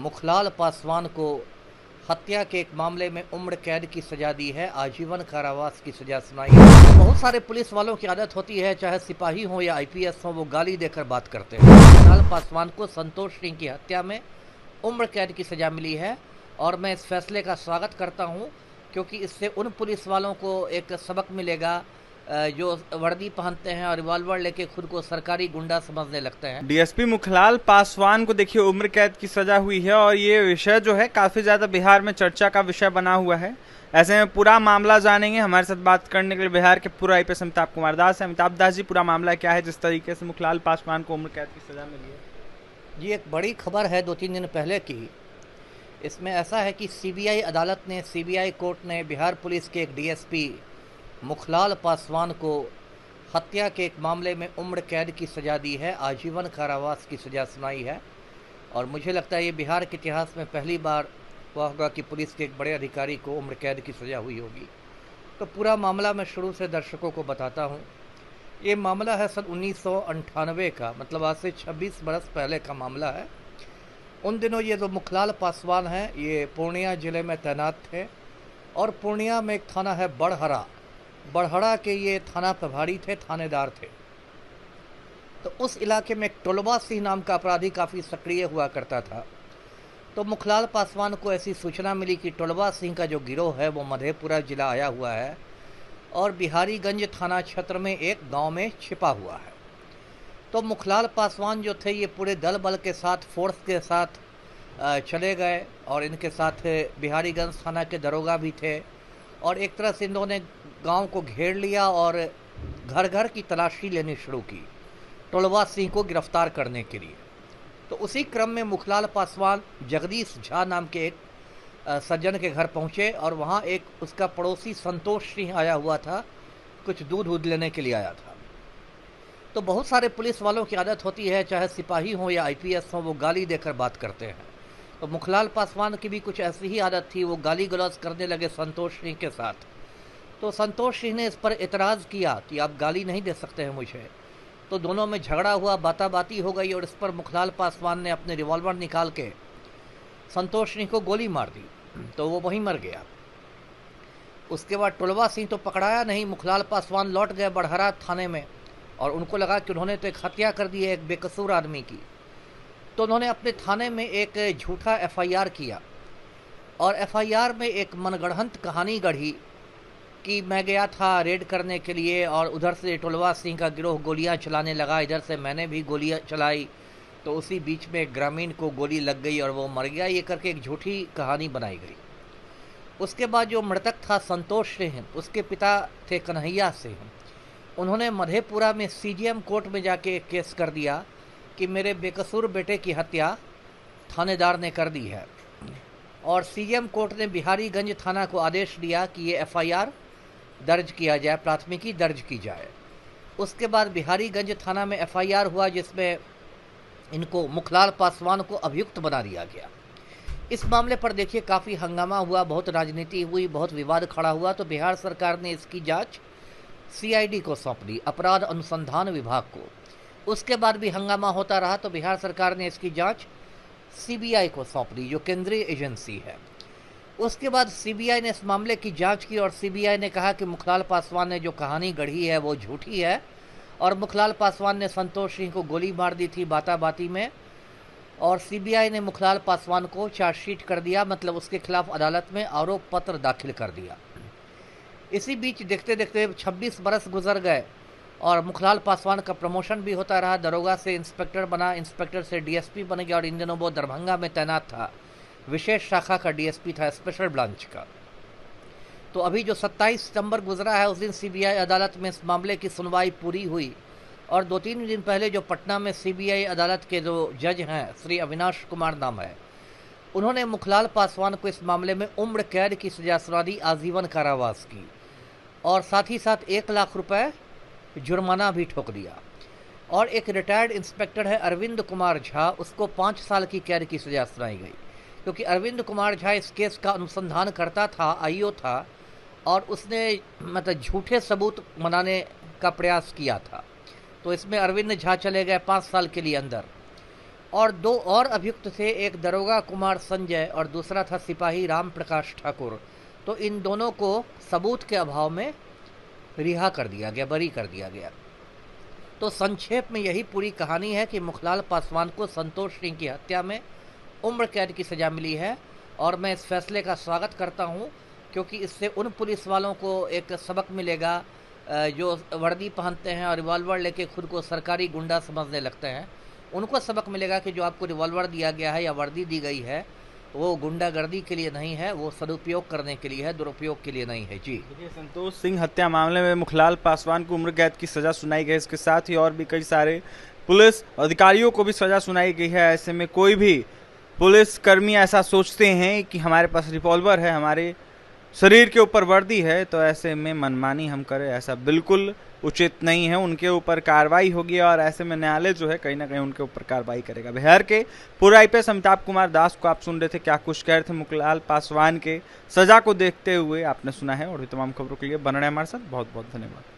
मुखलाल पासवान को हत्या के एक मामले में उम्र कैद की सजा दी है, आजीवन कारावास की सजा सुनाई है। बहुत सारे पुलिस वालों की आदत होती है, चाहे सिपाही हो या आईपीएस हो, वो गाली देकर बात करते हैं। मुखलाल पासवान को संतोष सिंह की हत्या में उम्र कैद की सजा मिली है और मैं इस फैसले का स्वागत करता हूं, क्योंकि इससे उन पुलिस वालों को एक सबक मिलेगा जो वर्दी पहनते हैं और रिवॉल्वर लेके खुद को सरकारी गुंडा समझने लगते हैं। डीएसपी मुखलाल पासवान को देखिए उम्र कैद की सजा हुई है और ये विषय जो है काफी ज्यादा बिहार में चर्चा का विषय बना हुआ है। ऐसे में पूरा मामला जानेंगे। हमारे साथ बात करने के लिए बिहार के पूरा आईपीएस अमिताभ कुमार दास है। अमिताभ दास जी, पूरा मामला क्या है जिस तरीके से मुखलाल पासवान को उम्र कैद की सजा मिली है? ये एक बड़ी खबर है 2-3 दिन पहले की। इसमें ऐसा है कि सीबीआई अदालत ने, सीबीआई कोर्ट ने बिहार पुलिस के एक डीएसपी मुखलाल पासवान को हत्या के एक मामले में उम्र कैद की सजा दी है, आजीवन कारावास की सजा सुनाई है। और मुझे लगता है ये बिहार के इतिहास में पहली बार हुआ होगा कि पुलिस के एक बड़े अधिकारी को उम्र कैद की सजा हुई होगी। तो पूरा मामला मैं शुरू से दर्शकों को बताता हूँ। ये मामला है सन 1998 का, मतलब आज से 26 बरस पहले का मामला है। उन दिनों ये जो मुखलाल पासवान हैं, ये पूर्णिया ज़िले में तैनात थे और पूर्णिया में एक थाना है बड़हरा के ये थाना प्रभारी थे, थानेदार थे। तो उस इलाके में एक टोलवा सिंह नाम का अपराधी काफ़ी सक्रिय हुआ करता था। तो मुखलाल पासवान को ऐसी सूचना मिली कि टोलवा सिंह का जो गिरोह है वो मधेपुरा जिला आया हुआ है और बिहारीगंज थाना क्षेत्र में एक गांव में छिपा हुआ है। तो मुखलाल पासवान जो थे ये पूरे दल बल के साथ, फोर्स के साथ चले गए और इनके साथ बिहारीगंज थाना के दरोगा भी थे और एक तरह से इन्होंने गांव को घेर लिया और घर घर की तलाशी लेनी शुरू की टोलवा सिंह को गिरफ्तार करने के लिए। तो उसी क्रम में मुखलाल पासवान जगदीश झा नाम के एक सज्जन के घर पहुंचे और वहां एक उसका पड़ोसी संतोष सिंह आया हुआ था, कुछ दूध लेने के लिए आया था। तो बहुत सारे पुलिस वालों की आदत होती है, चाहे सिपाही हो या आईपीएस हो, वो गाली देकर बात करते हैं। तो मुखलाल पासवान की भी कुछ ऐसी ही आदत थी, वो गाली गलौज करने लगे संतोष सिंह के साथ। तो संतोष सिंह ने इस पर एतराज़ किया कि आप गाली नहीं दे सकते हैं मुझे। तो दोनों में झगड़ा हुआ, बाताबाती हो गई और इस पर मुखलाल पासवान ने अपने रिवॉल्वर निकाल के संतोष सिंह को गोली मार दी, तो वो वहीं मर गया। उसके बाद टोलवा सिंह तो पकड़ाया नहीं, मुखलाल पासवान लौट गए बड़हरा थाने में और उनको लगा कि उन्होंने तो एक हत्या कर दी है एक बेकसूर आदमी की। तो उन्होंने अपने थाने में एक झूठा एफआईआर किया और एफआईआर में एक मनगढ़ंत कहानी गढ़ी कि मैं गया था रेड करने के लिए और उधर से टोलवा सिंह का गिरोह गोलियां चलाने लगा, इधर से मैंने भी गोलियां चलाई, तो उसी बीच में एक ग्रामीण को गोली लग गई और वो मर गया। ये करके एक झूठी कहानी बनाई गई। उसके बाद जो मृतक था संतोष सिंह, उसके पिता थे कन्हैया सिंह। उन्होंने मधेपुरा में सीजीएम कोर्ट में जाके एक केस कर दिया कि मेरे बेकसूर बेटे की हत्या थानेदार ने कर दी है और सीजीएम कोर्ट ने बिहारीगंज थाना को आदेश दिया कि ये एफआईआर दर्ज किया जाए, प्राथमिकी दर्ज की जाए। उसके बाद बिहारीगंज थाना में एफआईआर हुआ जिसमें इनको मुखलाल पासवान को अभियुक्त बना दिया गया। इस मामले पर देखिए काफ़ी हंगामा हुआ, बहुत राजनीति हुई, बहुत विवाद खड़ा हुआ। तो बिहार सरकार ने इसकी जांच सीआईडी को सौंप दी, अपराध अनुसंधान विभाग को। उसके बाद भी हंगामा होता रहा तो बिहार सरकार ने इसकी जांच सीबीआई को सौंप दी, जो केंद्रीय एजेंसी है। उसके बाद सीबीआई ने इस मामले की जांच की और सीबीआई ने कहा कि मुखलाल पासवान ने जो कहानी गढ़ी है वो झूठी है और मुखलाल पासवान ने संतोष सिंह को गोली मार दी थी बाताबाती में। और सीबीआई ने मुखलाल पासवान को चार्जशीट कर दिया, मतलब उसके खिलाफ अदालत में आरोप पत्र दाखिल कर दिया। इसी बीच देखते देखते 26 बरस गुजर गए और मुखलाल पासवान का प्रमोशन भी होता रहा, दरोगा से इंस्पेक्टर बना, इंस्पेक्टर से डीएसपी बन गया और इन दिनों वो दरभंगा में तैनात था, विशेष शाखा का डीएसपी था, स्पेशल ब्रांच का। तो अभी जो 27 सितंबर गुजरा है उस दिन सीबीआई अदालत में इस मामले की सुनवाई पूरी हुई और 2-3 दिन पहले जो पटना में सीबीआई अदालत के जो जज हैं, श्री अविनाश कुमार नाम है, उन्होंने मुखलाल पासवान को इस मामले में उम्र कैद की सजा सुना दी, आजीवन कारावास की, और साथ ही साथ 1 लाख रुपए जुर्माना भी ठोक दिया। और एक रिटायर्ड इंस्पेक्टर है अरविंद कुमार झा, उसको 5 साल की कैद की सजा सुनाई गई, क्योंकि अरविंद कुमार झा इस केस का अनुसंधान करता था, आईओ था और उसने मतलब झूठे सबूत बनाने का प्रयास किया था। तो इसमें अरविंद झा चले गए 5 साल के लिए अंदर। और 2 और अभियुक्त थे, एक दरोगा कुमार संजय और दूसरा था सिपाही राम प्रकाश ठाकुर। तो इन दोनों को सबूत के अभाव में रिहा कर दिया गया, बरी कर दिया गया। तो संक्षेप में यही पूरी कहानी है कि मुखलाल पासवान को संतोष सिंह की हत्या में उम्र कैद की सज़ा मिली है और मैं इस फैसले का स्वागत करता हूं, क्योंकि इससे उन पुलिस वालों को एक सबक मिलेगा जो वर्दी पहनते हैं और रिवॉल्वर लेके खुद को सरकारी गुंडा समझने लगते हैं। उनको सबक मिलेगा कि जो आपको रिवॉल्वर दिया गया है या वर्दी दी गई है वो गुंडागर्दी के लिए नहीं है, वो सदुपयोग करने के लिए है, दुरुपयोग के लिए नहीं है। जी देखिए, संतोष सिंह हत्या मामले में मुखलाल पासवान को उम्र कैद की सजा सुनाई गई, इसके साथ ही और भी कई सारे पुलिस अधिकारियों को भी सजा सुनाई गई है। ऐसे में कोई भी पुलिस कर्मी ऐसा सोचते हैं कि हमारे पास रिवॉल्वर है, हमारे शरीर के ऊपर वर्दी है, तो ऐसे में मनमानी हम करें, ऐसा बिल्कुल उचित नहीं है। उनके ऊपर कार्रवाई होगी और ऐसे में न्यायालय जो है कहीं ना कहीं उनके ऊपर कार्रवाई करेगा। बिहार के पूर्व आईपीएस अमिताभ कुमार दास को आप सुन रहे थे, क्या कुछ कह रहे थे मुखलाल पासवान के सजा को देखते हुए, आपने सुना है। और भी तमाम खबरों के लिए बने रहें हमारे साथ। बहुत बहुत धन्यवाद।